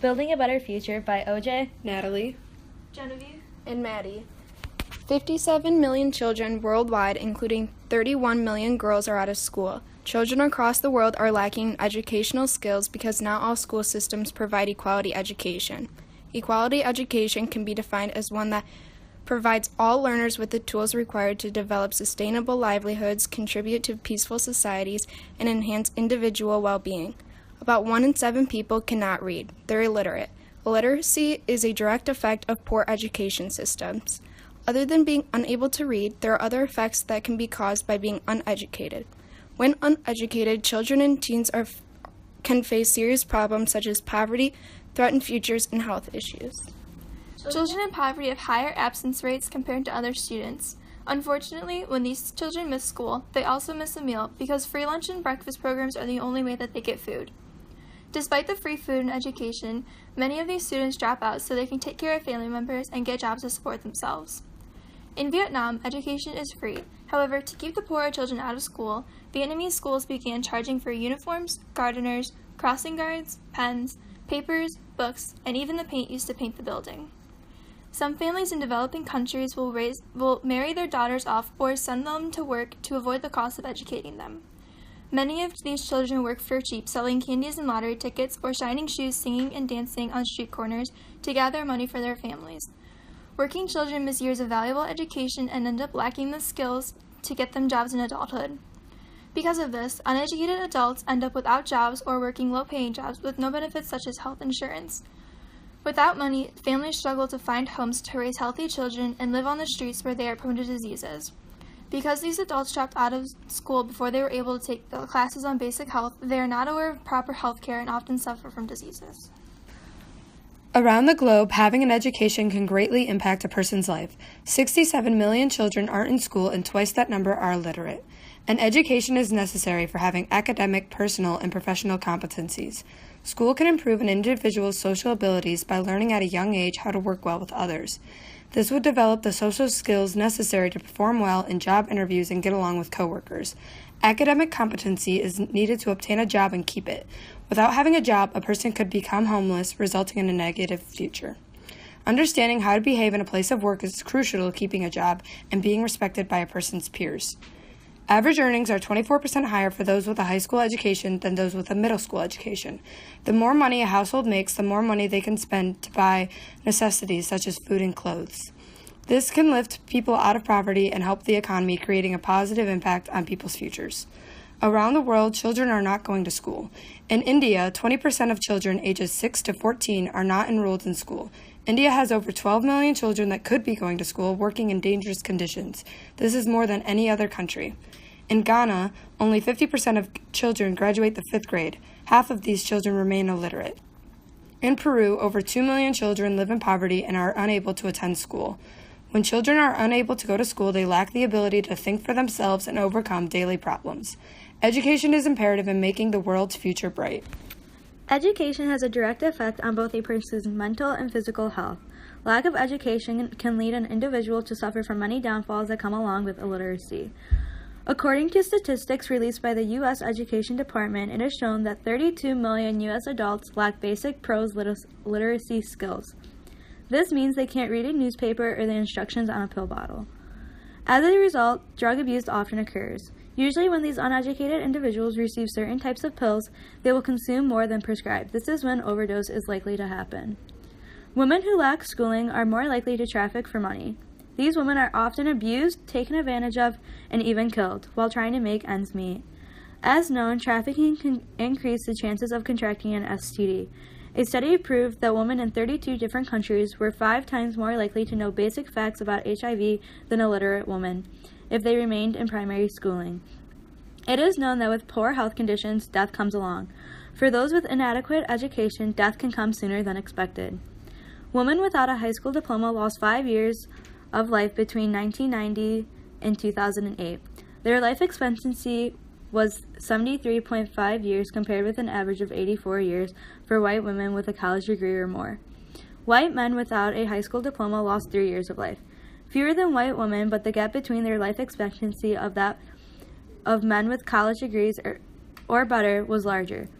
Building a Better Future by OJ, Natalie, Genevieve, and Maddie. 57 million children worldwide, including 31 million girls, are out of school. Children across the world are lacking educational skills because not all school systems provide equality education. Equality education can be defined as one that provides all learners with the tools required to develop sustainable livelihoods, contribute to peaceful societies, and enhance individual well-being. About 1 in 7 people cannot read. They're illiterate. Illiteracy is a direct effect of poor education systems. Other than being unable to read, there are other effects that can be caused by being uneducated. When uneducated, children and teens can face serious problems such as poverty, threatened futures, and health issues. Children in poverty have higher absence rates compared to other students. Unfortunately, when these children miss school, they also miss a meal because free lunch and breakfast programs are the only way that they get food. Despite the free food and education, many of these students drop out so they can take care of family members and get jobs to support themselves. In Vietnam, education is free. However, to keep the poorer children out of school, Vietnamese schools began charging for uniforms, gardeners, crossing guards, pens, papers, books, and even the paint used to paint the building. Some families in developing countries will marry their daughters off or send them to work to avoid the cost of educating them. Many of these children work for cheap, selling candies and lottery tickets or shining shoes, singing and dancing on street corners to gather money for their families. Working children miss years of valuable education and end up lacking the skills to get them jobs in adulthood. Because of this, uneducated adults end up without jobs or working low-paying jobs with no benefits such as health insurance. Without money, families struggle to find homes to raise healthy children and live on the streets where they are prone to diseases. Because these adults dropped out of school before they were able to take the classes on basic health, they are not aware of proper health care and often suffer from diseases. Around the globe, having an education can greatly impact a person's life. 67 million children aren't in school and twice that number are illiterate. An education is necessary for having academic, personal, and professional competencies. School can improve an individual's social abilities by learning at a young age how to work well with others. This would develop the social skills necessary to perform well in job interviews and get along with coworkers. Academic competency is needed to obtain a job and keep it. Without having a job, a person could become homeless, resulting in a negative future. Understanding how to behave in a place of work is crucial to keeping a job and being respected by a person's peers. Average earnings are 24% higher for those with a high school education than those with a middle school education. The more money a household makes, the more money they can spend to buy necessities such as food and clothes. This can lift people out of poverty and help the economy, creating a positive impact on people's futures. Around the world, children are not going to school. In India, 20% of children ages 6 to 14 are not enrolled in school. India has over 12 million children that could be going to school working in dangerous conditions. This is more than any other country. In Ghana, only 50% of children graduate the 5th grade. Half of these children remain illiterate. In Peru, over 2 million children live in poverty and are unable to attend school. When children are unable to go to school, they lack the ability to think for themselves and overcome daily problems. Education is imperative in making the world's future bright. Education has a direct effect on both a person's mental and physical health. Lack of education can lead an individual to suffer from many downfalls that come along with illiteracy. According to statistics released by the U.S. Education Department, it is shown that 32 million U.S. adults lack basic prose literacy skills. This means they can't read a newspaper or the instructions on a pill bottle. As a result, drug abuse often occurs. Usually when these uneducated individuals receive certain types of pills, they will consume more than prescribed. This is when overdose is likely to happen. Women who lack schooling are more likely to traffic for money. These women are often abused, taken advantage of, and even killed while trying to make ends meet. As known, trafficking can increase the chances of contracting an STD. A study proved that women in 32 different countries were 5 times more likely to know basic facts about HIV than illiterate women if they remained in primary schooling. It is known that with poor health conditions, death comes along. For those with inadequate education, death can come sooner than expected. Women without a high school diploma lost 5 years of life between 1990 and 2008. Their life expectancy was 73.5 years compared with an average of 84 years for white women with a college degree or more. White men without a high school diploma lost 3 years of life. Fewer than white women, but the gap between their life expectancy of that of men with college degrees or better was larger.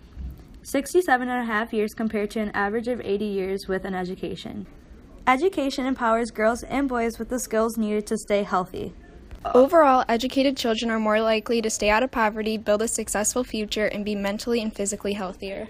67.5 years compared to an average of 80 years with an education. Education empowers girls and boys with the skills needed to stay healthy. Overall, educated children are more likely to stay out of poverty, build a successful future, and be mentally and physically healthier.